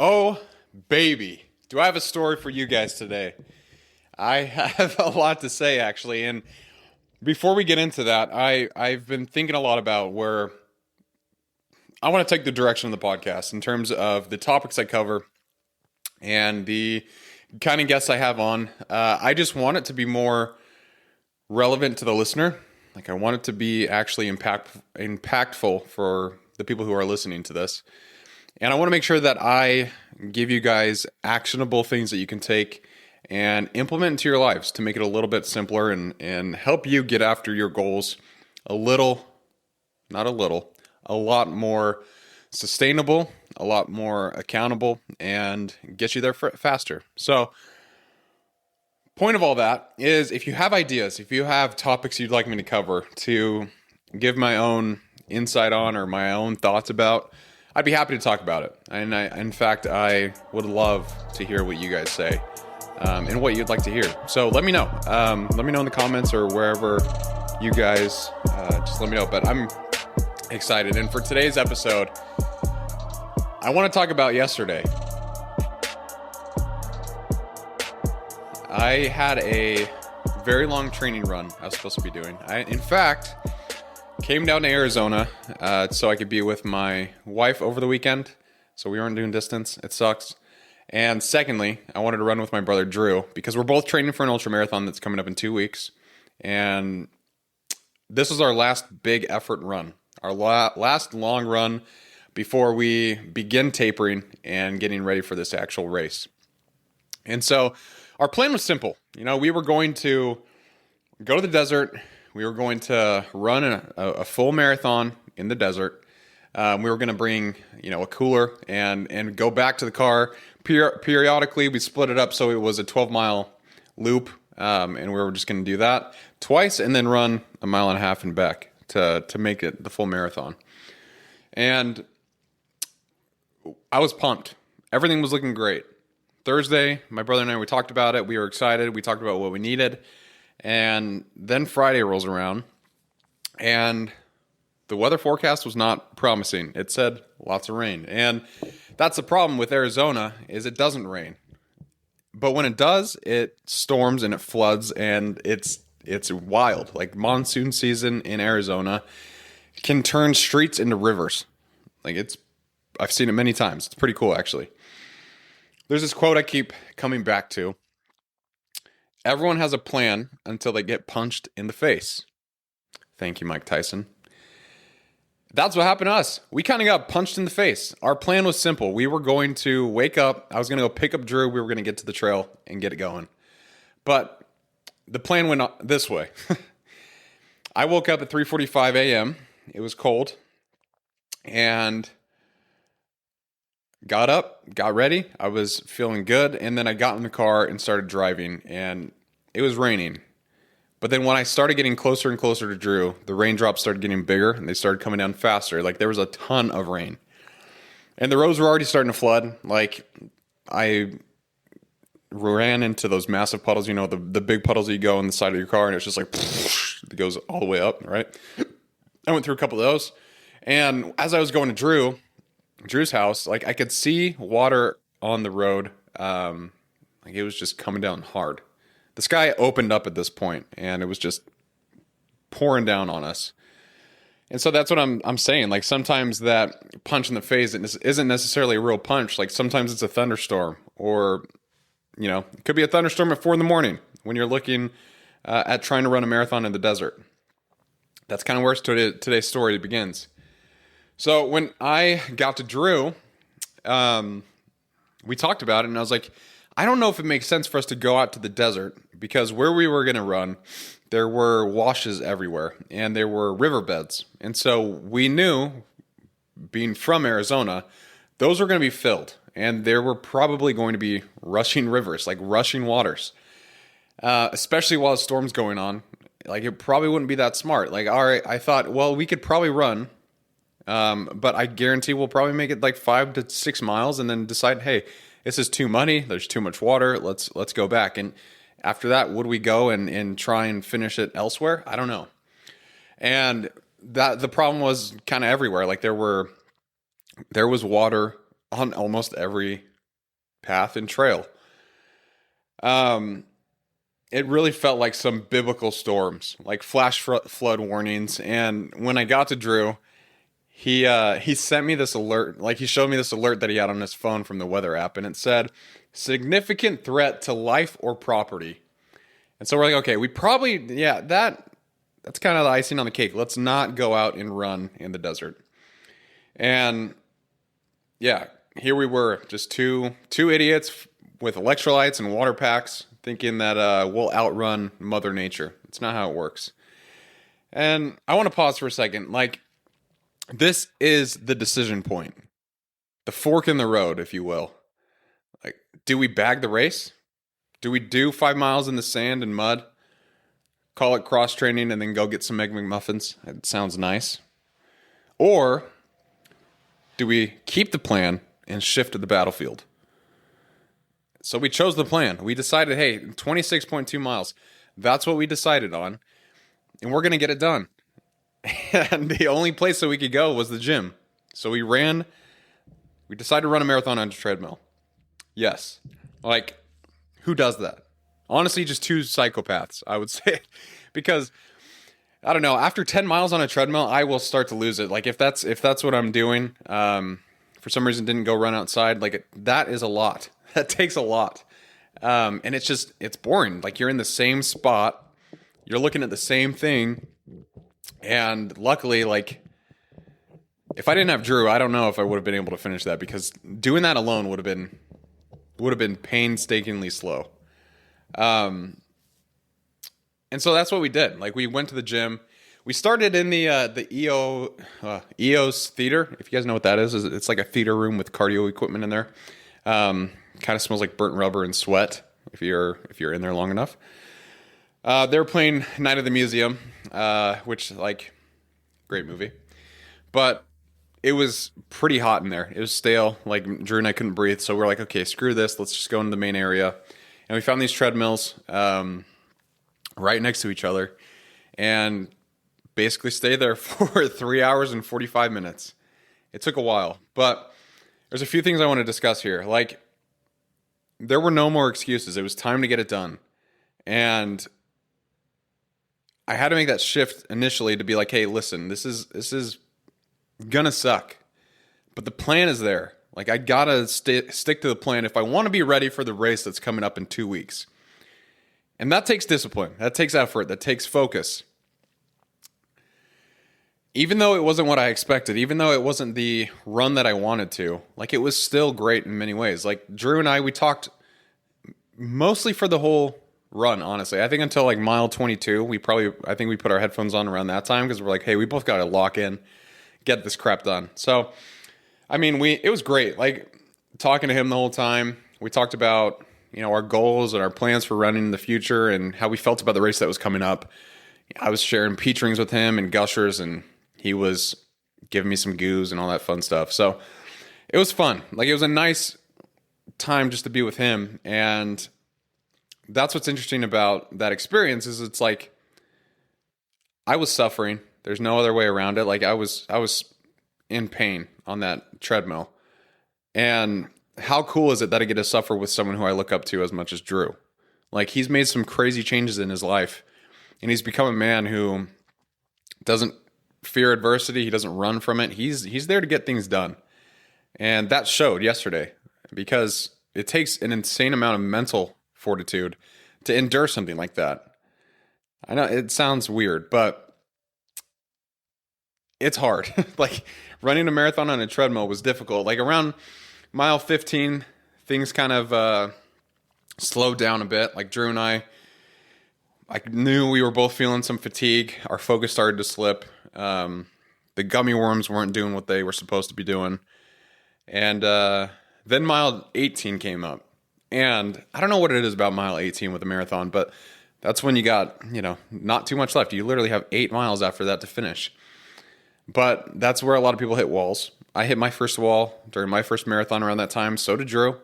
Oh, baby. Do I have a story for you guys today? I have a lot to say, actually. And before we get into that, I've been thinking a lot about where I want to take the direction of the podcast in terms of the topics I cover and the kind of guests I have on. I just want it to be more relevant to the listener. Like, I want it to be actually impactful for the people who are listening to this. And I want to make sure that I give you guys actionable things that you can take and implement into your lives to make it a little bit simpler and help you get after your goals a little, not a little, a lot more sustainable, a lot more accountable, and get you there faster. So, point of all that is if you have ideas, if you have topics you'd like me to cover, to give my own insight on or my own thoughts about, I'd be happy to talk about it. And in fact, I would love to hear what you guys say and what you'd like to hear. So let me know. Let me know in the comments or wherever you guys just let me know. But I'm excited. And for today's episode, I want to talk about yesterday. I had a very long training run I was supposed to be doing. In fact, came down to Arizona so I could be with my wife over the weekend. So we weren't doing distance. It sucks. And secondly, I wanted to run with my brother Drew because we're both training for an ultra marathon that's coming up in 2 weeks. And this was our last big effort run, our last long run before we begin tapering and getting ready for this actual race. And so our plan was simple. You know, we were going to go to the desert. We were going to run a full marathon in the desert. We were going to bring, a cooler and go back to the car. Periodically, we split it up so it was a 12-mile loop, and we were just going to do that twice and then run a mile and a half and back to make it the full marathon. And I was pumped. Everything was looking great. Thursday, my brother and I, we talked about it. We were excited. We talked about what we needed. And then Friday rolls around, and the weather forecast was not promising. It said lots of rain. And that's the problem with Arizona is it doesn't rain. But when it does, it storms and it floods, and it's wild. Like, monsoon season in Arizona can turn streets into rivers. I've seen it many times. It's pretty cool, actually. There's this quote I keep coming back to. Everyone has a plan until they get punched in the face. Thank you, Mike Tyson. That's what happened to us. We kind of got punched in the face. Our plan was simple. We were going to wake up. I was going to go pick up Drew. We were going to get to the trail and get it going. But the plan went this way. I woke up at 3:45 a.m. It was cold. And got up, got ready. I was feeling good. And then I got in the car and started driving. And it was raining. But then when I started getting closer and closer to Drew, the raindrops started getting bigger and they started coming down faster. Like, there was a ton of rain. And the roads were already starting to flood. Like, I ran into those massive puddles, the big puddles that you go on the side of your car, and it's just like, it goes all the way up, right? I went through a couple of those. And as I was going to Drew's house, like, I could see water on the road. Like, it was just coming down hard. The sky opened up at this point, and it was just pouring down on us. And so that's what I'm saying. Like, sometimes that punch in the face isn't necessarily a real punch. Like, sometimes it's a thunderstorm, or, it could be a thunderstorm at 4 a.m. when you're looking at trying to run a marathon in the desert. That's kind of where today's story begins. So when I got to Drew, we talked about it, and I was like, I don't know if it makes sense for us to go out to the desert, because where we were going to run, there were washes everywhere and there were riverbeds. And so we knew, being from Arizona, those were going to be filled, and there were probably going to be rushing rivers, like rushing waters, especially while the storm's going on. Like, it probably wouldn't be that smart. Like, all right, I thought, well, we could probably run, but I guarantee we'll probably make it like 5 to 6 miles and then decide, hey, this is too muddy. There's too much water. Let's go back. And after that, would we go and try and finish it elsewhere? I don't know. And that the problem was kind of everywhere. Like, there was water on almost every path and trail. It really felt like some biblical storms, like flash flood warnings. And when I got to Drew, he sent me this alert, like he showed me this alert that he had on his phone from the weather app, and it said significant threat to life or property. And so we're like, okay, we probably, yeah, that's kind of the icing on the cake. Let's not go out and run in the desert. And yeah, here we were, just two idiots with electrolytes and water packs, thinking that we'll outrun Mother Nature. It's not how it works. And I want to pause for a second. Like, this is the decision point, the fork in the road, if you will. Like, do we bag the race? Do we do 5 miles in the sand and mud, call it cross training, and then go get some Egg McMuffins? It sounds nice. Or do we keep the plan and shift to the battlefield? So we chose the plan. We decided, hey, 26.2 miles. That's what we decided on. And we're going to get it done. And the only place that we could go was the gym. So we decided to run a marathon on a treadmill. Yes. Like, who does that? Honestly, just two psychopaths, I would say. Because, I don't know, after 10 miles on a treadmill, I will start to lose it. Like, if that's what I'm doing, for some reason didn't go run outside, like, that is a lot. That takes a lot. And it's boring. Like, you're in the same spot. You're looking at the same thing. And luckily, like, if I didn't have Drew, I don't know if I would have been able to finish that, because doing that alone would have been painstakingly slow. And so that's what we did. Like, we went to the gym. We started in the EOS theater. If you guys know what that is, it's like a theater room with cardio equipment in there. Kind of smells like burnt rubber and sweat if you're in there long enough. They were playing Night of the Museum, which, like, great movie. But it was pretty hot in there. It was stale. Like, Drew and I couldn't breathe. So we're like, okay, screw this. Let's just go into the main area. And we found these treadmills right next to each other and basically stayed there for 3 hours and 45 minutes. It took a while. But there's a few things I want to discuss here. Like, there were no more excuses. It was time to get it done. And I had to make that shift initially to be like, hey, listen, this is gonna suck, but the plan is there. Like, I gotta stick to the plan if I want to be ready for the race that's coming up in 2 weeks. And that takes discipline. That takes effort. That takes focus. Even though it wasn't what I expected, even though it wasn't the run that I wanted to, like, it was still great in many ways. Like, Drew and I, we talked mostly for the whole run, honestly. I think until like mile 22, I think we put our headphones on around that time, because we're like, hey, we both got to lock in, get this crap done. So, I mean, it was great. Like, talking to him the whole time. We talked about, our goals and our plans for running in the future and how we felt about the race that was coming up. I was sharing peach rings with him and gushers, and he was giving me some goos and all that fun stuff. So it was fun. Like, it was a nice time just to be with him. And that's what's interesting about that experience is it's like, I was suffering. There's no other way around it. Like, I was in pain on that treadmill. And how cool is it that I get to suffer with someone who I look up to as much as Drew? Like, he's made some crazy changes in his life, and he's become a man who doesn't fear adversity. He doesn't run from it. He's there to get things done. And that showed yesterday, because it takes an insane amount of mental fortitude to endure something like that. I know it sounds weird, but it's hard. Like, running a marathon on a treadmill was difficult. Like, around mile 15, things kind of slowed down a bit. Like, Drew and I knew we were both feeling some fatigue. Our focus started to slip. The gummy worms weren't doing what they were supposed to be doing. And then mile 18 came up. And I don't know what it is about mile 18 with a marathon, but that's when you got, not too much left. You literally have 8 miles after that to finish. But that's where a lot of people hit walls. I hit my first wall during my first marathon around that time. So did Drew.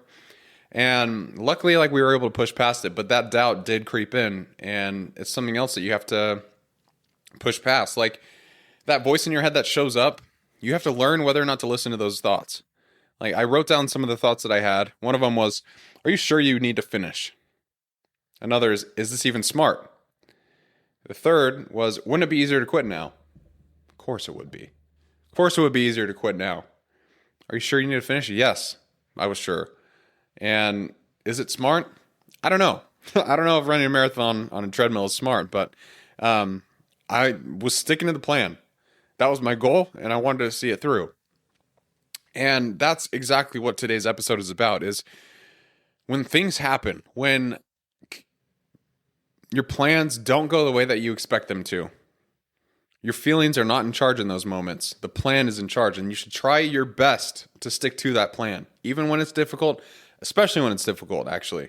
And luckily, like, we were able to push past it. But that doubt did creep in. And it's something else that you have to push past. Like, that voice in your head that shows up, you have to learn whether or not to listen to those thoughts. Like, I wrote down some of the thoughts that I had. One of them was, are you sure you need to finish? Another is this even smart? The third was, wouldn't it be easier to quit now? Of course it would be. Of course it would be easier to quit now. Are you sure you need to finish? Yes, I was sure. And is it smart? I don't know. I don't know if running a marathon on a treadmill is smart, but I was sticking to the plan. That was my goal, and I wanted to see it through. And that's exactly what today's episode is about, is when things happen, when your plans don't go the way that you expect them to. Your feelings are not in charge in those moments. The plan is in charge, and you should try your best to stick to that plan, even when it's difficult, especially when it's difficult, actually.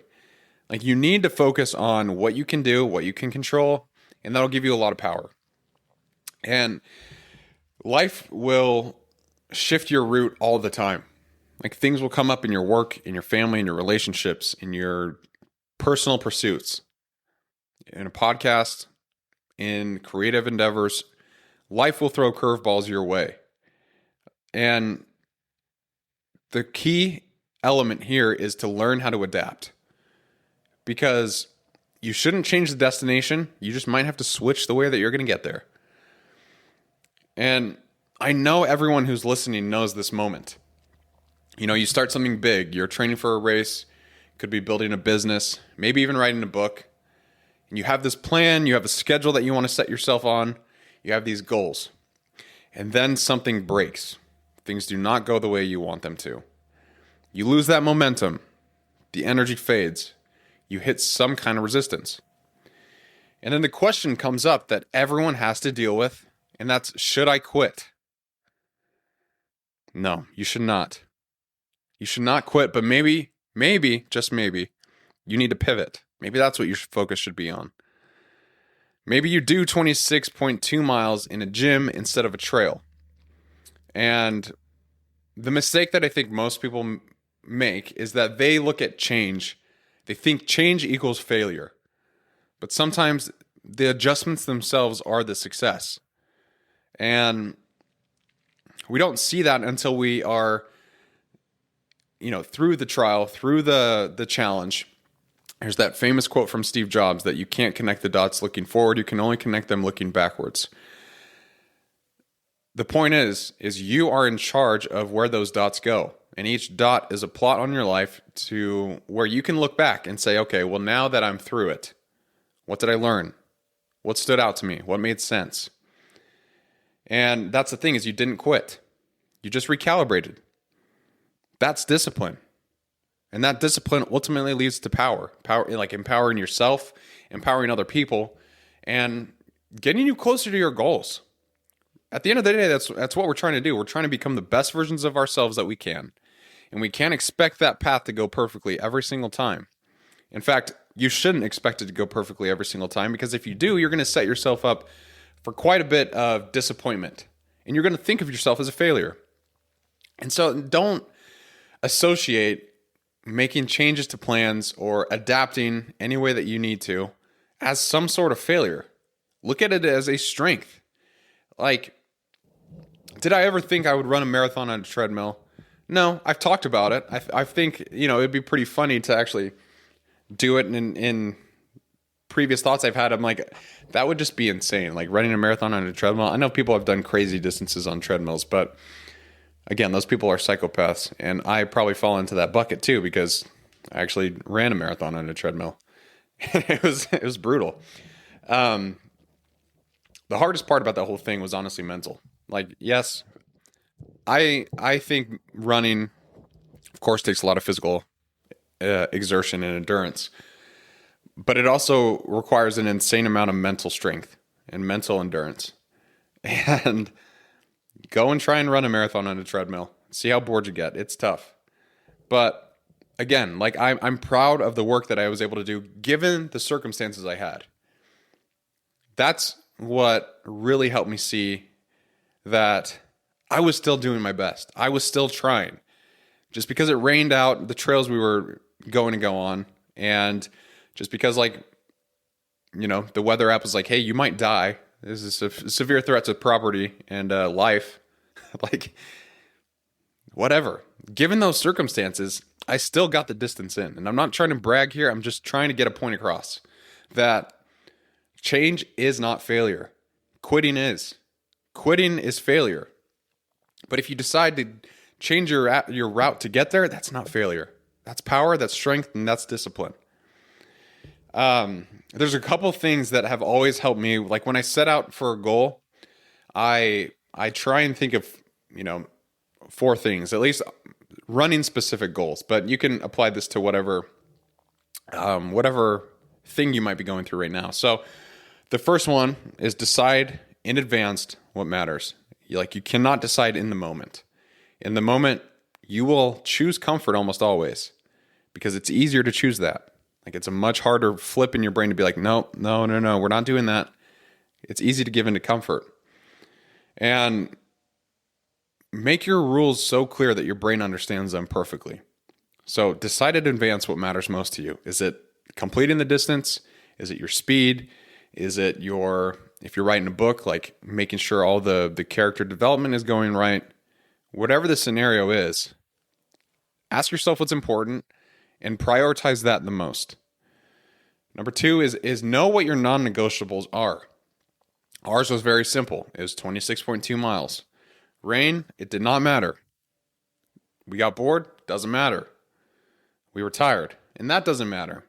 Like, you need to focus on what you can do, what you can control, and that'll give you a lot of power. And life will shift your route all the time. Like, things will come up in your work, in your family, in your relationships, in your personal pursuits, in a podcast, in creative endeavors. Life will throw curveballs your way. And the key element here is to learn how to adapt. Because you shouldn't change the destination. You just might have to switch the way that you're going to get there. And I know everyone who's listening knows this moment. You know, you start something big. You're training for a race. Could be building a business. Maybe even writing a book. And you have this plan. You have a schedule that you want to set yourself on. You have these goals. And then something breaks. Things do not go the way you want them to. You lose that momentum. The energy fades. You hit some kind of resistance. And then the question comes up that everyone has to deal with, and that's, should I quit? No, you should not. You should not quit, but maybe, just maybe, you need to pivot. Maybe that's what your focus should be on. Maybe you do 26.2 miles in a gym instead of a trail. And the mistake that I think most people make is that they look at change. They think change equals failure. But sometimes the adjustments themselves are the success. And we don't see that until we are, through the trial, through the challenge. There's that famous quote from Steve Jobs that you can't connect the dots looking forward, you can only connect them looking backwards. The point is you are in charge of where those dots go. And each dot is a plot on your life to where you can look back and say, okay, well, now that I'm through it, what did I learn? What stood out to me? What made sense? And that's the thing, is you didn't quit. You just recalibrated. That's discipline. And that discipline ultimately leads to power, like empowering yourself, empowering other people, and getting you closer to your goals. At the end of the day, that's what we're trying to do. We're trying to become the best versions of ourselves that we can. And we can't expect that path to go perfectly every single time. In fact, you shouldn't expect it to go perfectly every single time, because if you do, you're going to set yourself up for quite a bit of disappointment. And you're going to think of yourself as a failure. And so don't associate making changes to plans or adapting any way that you need to as some sort of failure. Look at it as a strength. Like, did I ever think I would run a marathon on a treadmill? No, I've talked about it. I think, it'd be pretty funny to actually do it in previous thoughts I've had. I'm like, that would just be insane. Like, running a marathon on a treadmill. I know people have done crazy distances on treadmills, but again, those people are psychopaths. And I probably fall into that bucket too, because I actually ran a marathon on a treadmill. It was brutal. The hardest part about that whole thing was honestly mental. Like, yes, I think running, of course, takes a lot of physical exertion and endurance, but it also requires an insane amount of mental strength and mental endurance. And go and try and run a marathon on a treadmill. See how bored you get. It's tough. But again, like, I'm proud of the work that I was able to do given the circumstances I had. That's what really helped me see that I was still doing my best. I was still trying. Just because it rained out the trails we were going to go on, and just because, like, the weather app was like, hey, you might die. This is a severe threat to property and life. Like, whatever. Given those circumstances, I still got the distance in. And I'm not trying to brag here. I'm just trying to get a point across that change is not failure. Quitting is. Quitting is failure. But if you decide to change your route to get there, that's not failure. That's power, that's strength, and that's discipline. There's a couple things that have always helped me. Like when I set out for a goal, I try and think of, 4 things, at least running specific goals, but you can apply this to whatever thing you might be going through right now. So the first one is decide in advance what matters. You cannot decide in the moment. In the moment, you will choose comfort almost always because it's easier to choose that. Like it's a much harder flip in your brain to be like, no, we're not doing that. It's easy to give into comfort. And make your rules so clear that your brain understands them perfectly. So decide in advance what matters most to you. Is it completing the distance? Is it your speed? Is it if you're writing a book, like making sure all the character development is going right? Whatever the scenario is, ask yourself what's important and prioritize that the most. Number 2 is know what your non-negotiables are. Ours was very simple. It was 26.2 miles. Rain, it did not matter. We got bored, doesn't matter. We were tired, and that doesn't matter.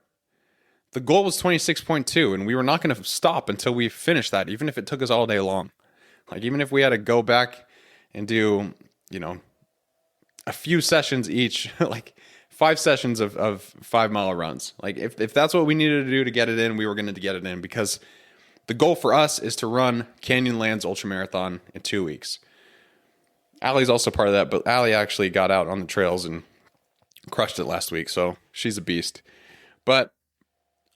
The goal was 26.2, and we were not going to stop until we finished that, even if it took us all day long. Like, even if we had to go back and do, a few sessions each, like 5 sessions of 5-mile runs. Like, if that's what we needed to do to get it in, we were going to get it in, because the goal for us is to run Canyonlands Ultramarathon in 2 weeks. Allie's also part of that, but Allie actually got out on the trails and crushed it last week, so she's a beast. But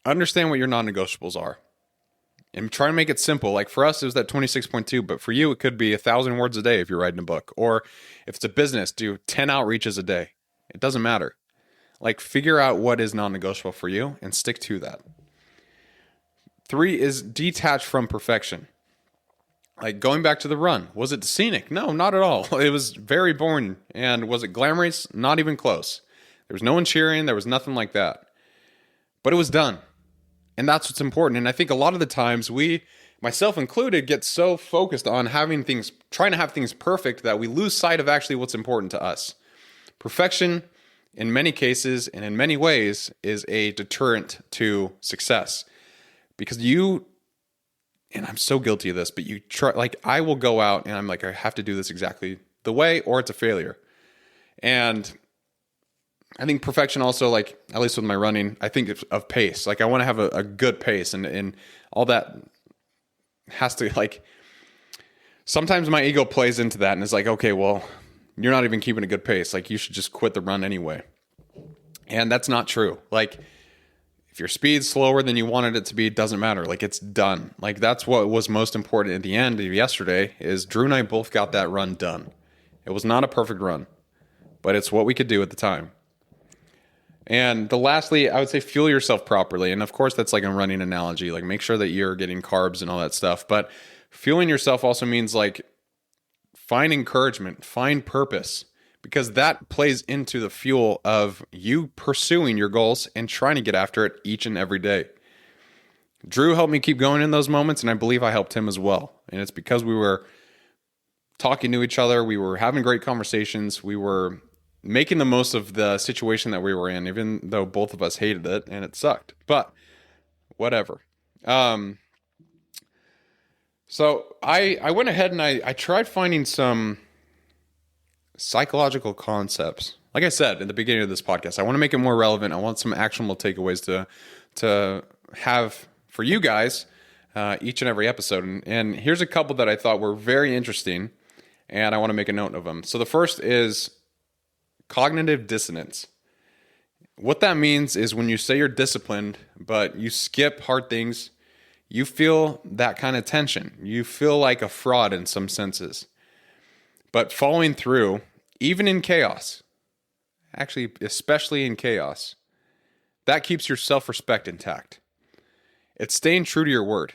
understand what your non-negotiables are and try to make it simple. Like for us, it was that 26.2, but for you, it could be 1,000 words a day if you're writing a book. Or if it's a business, do 10 outreaches a day. It doesn't matter. Like figure out what is non-negotiable for you and stick to that. 3 is detach from perfection. Like going back to the run, was it scenic? No, not at all. It was very boring. And was it glamorous? Not even close. There was no one cheering. There was nothing like that. But it was done. And that's what's important. And I think a lot of the times we, myself included, get so focused on trying to have things perfect that we lose sight of actually what's important to us. Perfection, in many cases and in many ways, is a deterrent to success. Because and I'm so guilty of this, but you try, like I will go out and I'm like, I have to do this exactly the way or it's a failure. And I think perfection also, like, at least with my running, I think of pace. Like I want to have a good pace and all that has to, like, sometimes my ego plays into that and is like, okay, well, you're not even keeping a good pace. Like you should just quit the run anyway. And that's not true. Like, if your speed's slower than you wanted it to be, it doesn't matter. Like it's done. Like that's what was most important at the end of yesterday is Drew and I both got that run done. It was not a perfect run, but it's what we could do at the time. And lastly, I would say fuel yourself properly. And of course, that's like a running analogy. Like make sure that you're getting carbs and all that stuff. But fueling yourself also means like find encouragement, find purpose. Because that plays into the fuel of you pursuing your goals and trying to get after it each and every day. Drew helped me keep going in those moments, and I believe I helped him as well. And it's because we were talking to each other, we were having great conversations, we were making the most of the situation that we were in, even though both of us hated it and it sucked. But whatever. So I went ahead and I tried finding some psychological concepts. Like I said in the beginning of this podcast, I want to make it more relevant. I want some actionable takeaways to have for you guys each and every episode. And here's a couple that I thought were very interesting, and I want to make a note of them. So the first is cognitive dissonance. What that means is when you say you're disciplined, but you skip hard things, you feel that kind of tension. You feel like a fraud in some senses. But following through, even in chaos, actually, especially in chaos, that keeps your self-respect intact. It's staying true to your word.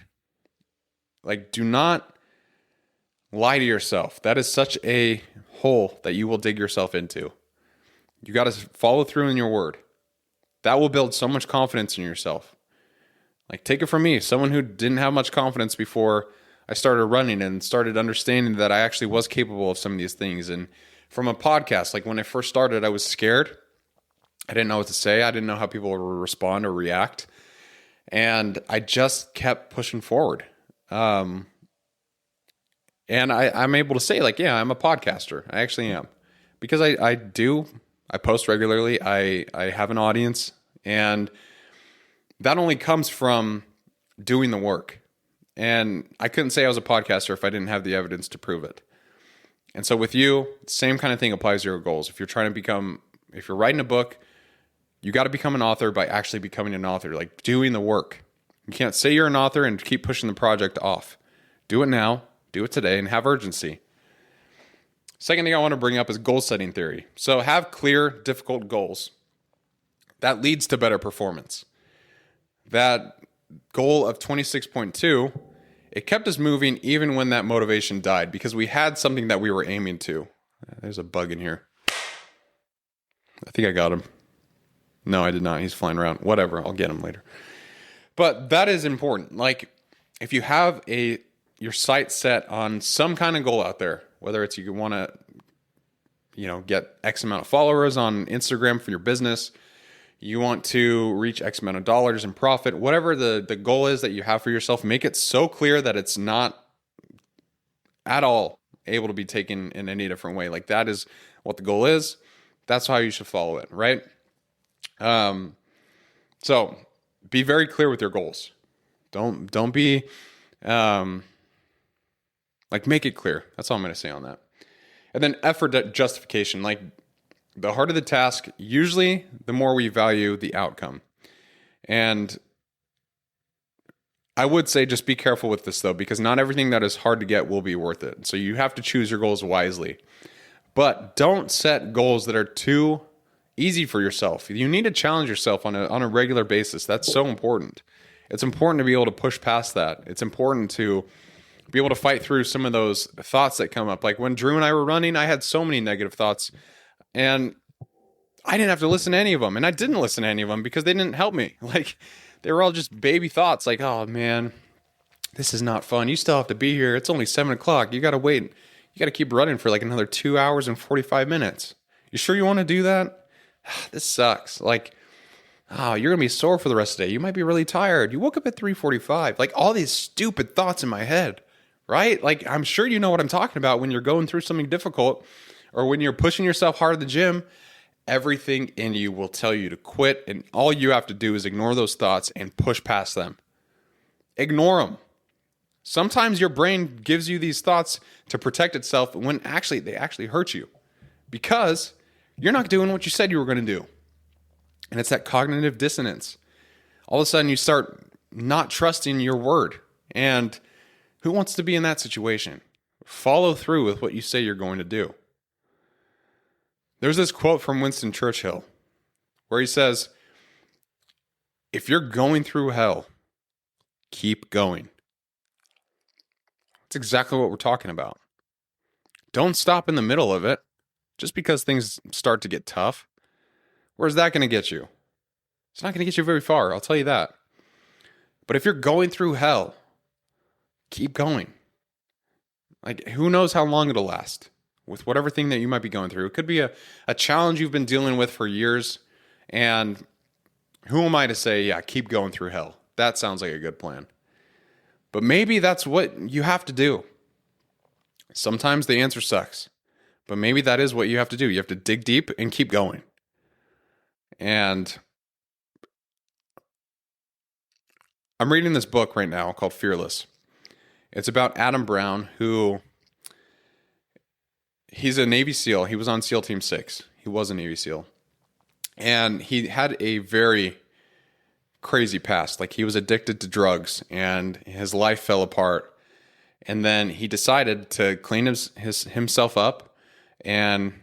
Like, do not lie to yourself. That is such a hole that you will dig yourself into. You got to follow through in your word. That will build so much confidence in yourself. Like, take it from me, someone who didn't have much confidence before I started running and started understanding that I actually was capable of some of these things. And from a podcast, like when I first started, I was scared. I didn't know what to say. I didn't know how people would respond or react. And I just kept pushing forward. And I'm able to say, like, yeah, I'm a podcaster. I actually am. Because I post regularly. I have an audience. And that only comes from doing the work. And I couldn't say I was a podcaster if I didn't have the evidence to prove it. And so with you, same kind of thing applies to your goals. If you're writing a book, you got to become an author by actually becoming an author, like doing the work. You can't say you're an author and keep pushing the project off. Do it now, do it today, and have urgency. Second thing I want to bring up is goal setting theory. So have clear, difficult goals. That leads to better performance. That goal of 26.2, it kept us moving even when that motivation died because we had something that we were aiming to. There's a bug in here. I think I got him. No, I did not. He's flying around. Whatever. I'll get him later. But that is important. Like, if you have your sight set on some kind of goal out there, whether it's you want to, get X amount of followers on Instagram for your business, you want to reach X amount of dollars in profit, whatever the goal is that you have for yourself, make it so clear that it's not at all able to be taken in any different way. Like, that is what the goal is. That's how you should follow it, right? So be very clear with your goals. Don't be, make it clear. That's all I'm going to say on that. And then effort justification, like the harder the task, usually the more we value the outcome. And I would say just be careful with this though, because not everything that is hard to get will be worth it. So you have to choose your goals wisely, but don't set goals that are too easy for yourself. You need to challenge yourself on a regular basis. That's so important. It's important to be able to push past that. It's important to be able to fight through some of those thoughts that come up. Like when Drew and I were running, I had so many negative thoughts and I didn't have to listen to any of them. And I didn't listen to any of them because they didn't help me. Like, they were all just baby thoughts. Like, oh man, this is not fun. You still have to be here. It's only 7:00. You got to wait. You got to keep running for like another 2 hours and 45 minutes. You sure you want to do that? This sucks. Like, oh, you're going to be sore for the rest of the day. You might be really tired. You woke up at 3:45. Like, all these stupid thoughts in my head, right? Like, I'm sure you know what I'm talking about when you're going through something difficult or when you're pushing yourself hard at the gym. Everything in you will tell you to quit, and all you have to do is ignore those thoughts and push past them. Ignore them. Sometimes your brain gives you these thoughts to protect itself when actually they actually hurt you because you're not doing what you said you were going to do. And it's that cognitive dissonance. All of a sudden you start not trusting your word. And who wants to be in that situation? Follow through with what you say you're going to do. There's this quote from Winston Churchill where he says, if you're going through hell, keep going. That's exactly what we're talking about. Don't stop in the middle of it just because things start to get tough. Where's that going to get you? It's not going to get you very far, I'll tell you that. But if you're going through hell, keep going. Like, who knows how long it'll last with whatever thing that you might be going through. It could be a challenge you've been dealing with for years. And who am I to say, yeah, keep going through hell? That sounds like a good plan. But maybe that's what you have to do. Sometimes the answer sucks. But maybe that is what you have to do. You have to dig deep and keep going. And I'm reading this book right now called Fearless. It's about Adam Brown, who he's a Navy SEAL. He was on SEAL Team 6. He was a Navy SEAL. And he had a very crazy past. Like, he was addicted to drugs and his life fell apart. And then he decided to clean himself up and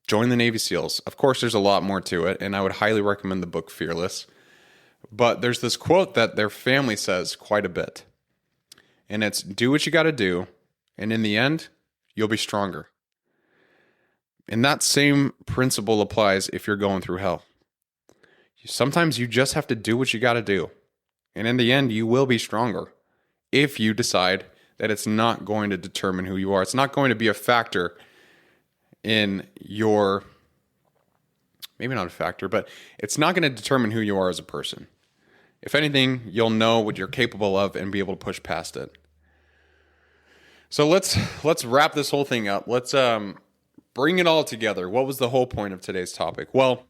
join the Navy SEALs. Of course, there's a lot more to it, and I would highly recommend the book Fearless. But there's this quote that their family says quite a bit. And it's, do what you got to do, and in the end, you'll be stronger. And that same principle applies if you're going through hell. Sometimes you just have to do what you got to do. And in the end, you will be stronger if you decide that it's not going to determine who you are. It's not going to be a factor in your, maybe not a factor, but it's not going to determine who you are as a person. If anything, you'll know what you're capable of and be able to push past it. So let's wrap this whole thing up. Let's bring it all together. What was the whole point of today's topic? Well,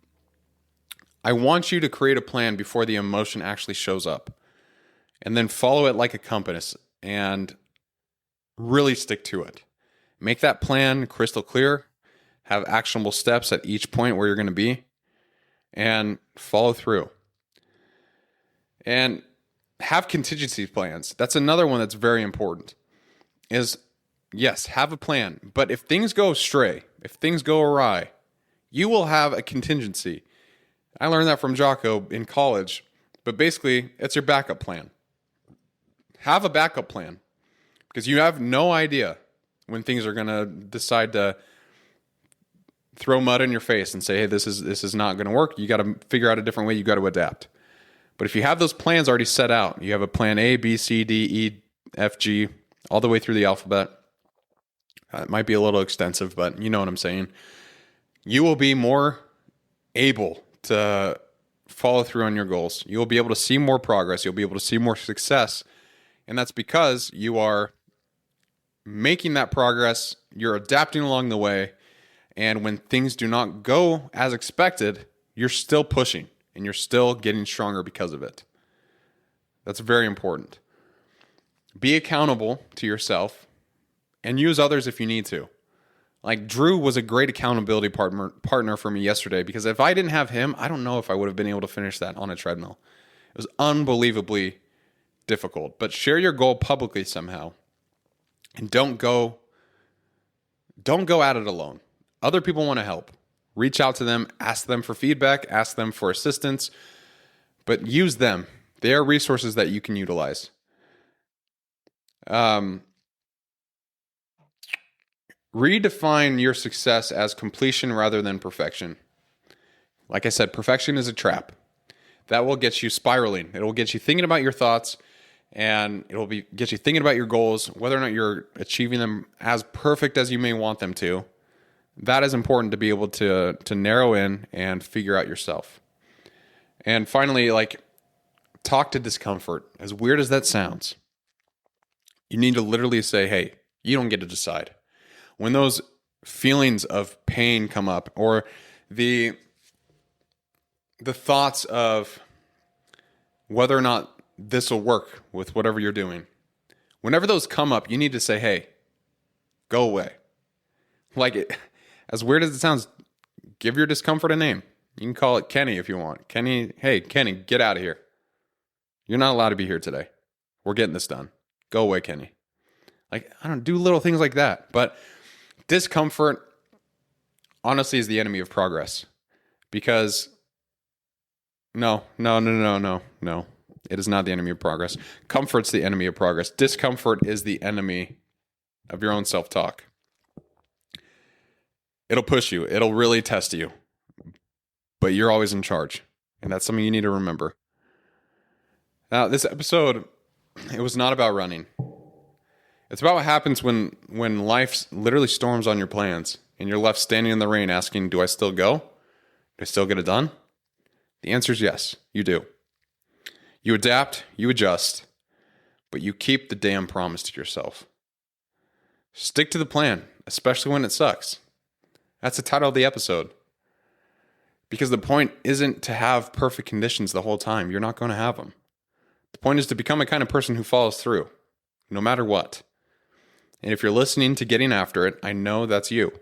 I want you to create a plan before the emotion actually shows up, and then follow it like a compass and really stick to it. Make that plan crystal clear, have actionable steps at each point where you're going to be, and follow through. And have contingency plans. That's another one that's very important. Is, yes, have a plan, but if things go astray, if things go awry, you will have a contingency. I learned that from Jocko in college, but basically, it's your backup plan. Have a backup plan, because you have no idea when things are going to decide to throw mud in your face and say, hey, this is not going to work. You got to figure out a different way. You got to adapt. But if you have those plans already set out, you have a plan A, B, C, D, E, F, G, all the way through the alphabet. It might be a little extensive, but you know what I'm saying. You will be more able to follow through on your goals. You will be able to see more progress. You'll be able to see more success. And that's because you are making that progress. You're adapting along the way. And when things do not go as expected, you're still pushing and you're still getting stronger because of it. That's very important. Be accountable to yourself and use others if you need to. Like Drew was a great accountability partner for me yesterday, because if I didn't have him, I don't know if I would have been able to finish that on a treadmill. It was unbelievably difficult. But share your goal publicly somehow. And don't go at it alone. Other people want to help. Reach out to them, ask them for feedback, ask them for assistance, but use them. They are resources that you can utilize. Redefine your success as completion rather than perfection. Like I said, perfection is a trap. That will get you spiraling. It will get you thinking about your thoughts, and it will get you thinking about your goals, whether or not you're achieving them as perfect as you may want them to. That is important to be able to narrow in and figure out yourself. And finally, talk to discomfort. As weird as that sounds, you need to literally say, hey, you don't get to decide. When those feelings of pain come up, or the thoughts of whether or not this will work with whatever you're doing, whenever those come up, you need to say, hey, go away. As weird as it sounds, give your discomfort a name. You can call it Kenny if you want. Kenny, hey, Kenny, get out of here. You're not allowed to be here today. We're getting this done. Go away, Kenny. I don't do little things like that. But discomfort, honestly, is the enemy of progress. Because no. It is not the enemy of progress. Comfort's the enemy of progress. Discomfort is the enemy of your own self-talk. It'll push you. It'll really test you. But you're always in charge. And that's something you need to remember. Now, this episode, it was not about running. It's about what happens when life literally storms on your plans and you're left standing in the rain asking, do I still go? Do I still get it done? The answer is yes, you do. You adapt, you adjust, but you keep the damn promise to yourself. Stick to the plan, especially when it sucks. That's the title of the episode. Because the point isn't to have perfect conditions the whole time. You're not going to have them. The point is to become a kind of person who follows through, no matter what. And if you're listening to Getting After It, I know that's you.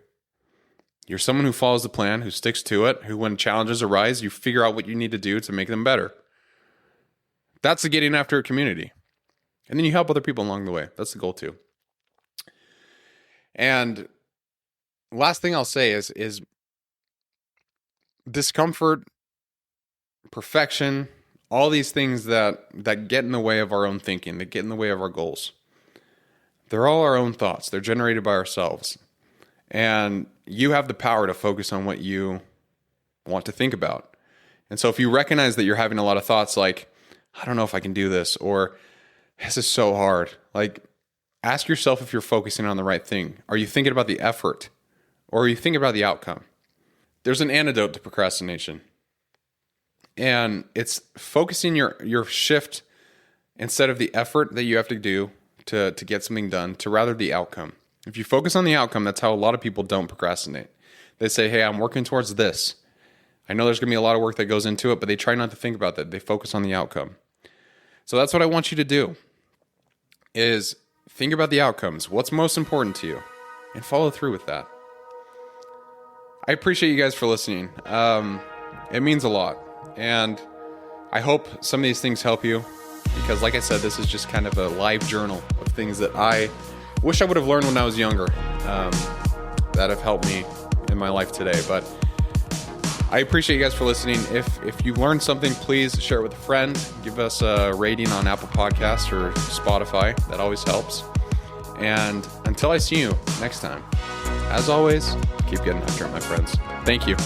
You're someone who follows the plan, who sticks to it, who when challenges arise, you figure out what you need to do to make them better. That's the Getting After It community. And then you help other people along the way. That's the goal too. And last thing I'll say is discomfort, perfection, all these things that get in the way of our own thinking, that get in the way of our goals. They're all our own thoughts. They're generated by ourselves. And you have the power to focus on what you want to think about. And so if you recognize that you're having a lot of thoughts like, I don't know if I can do this, or this is so hard, like ask yourself if you're focusing on the right thing. Are you thinking about the effort, or are you thinking about the outcome? There's an antidote to procrastination. And it's focusing your shift instead of the effort that you have to do to get something done to rather the outcome. If you focus on the outcome, that's how a lot of people don't procrastinate. They say, hey, I'm working towards this. I know there's going to be a lot of work that goes into it, but they try not to think about that. They focus on the outcome. So that's what I want you to do, is think about the outcomes. What's most important to you? And follow through with that. I appreciate you guys for listening. It means a lot. And I hope some of these things help you, because like I said, this is just kind of a live journal of things that I wish I would have learned when I was younger, that have helped me in my life today. But I appreciate you guys for listening. If you learned something, please share it with a friend. Give us a rating on Apple Podcasts or Spotify. That always helps. And until I see you next time, as always, keep getting after it, my friends. Thank you.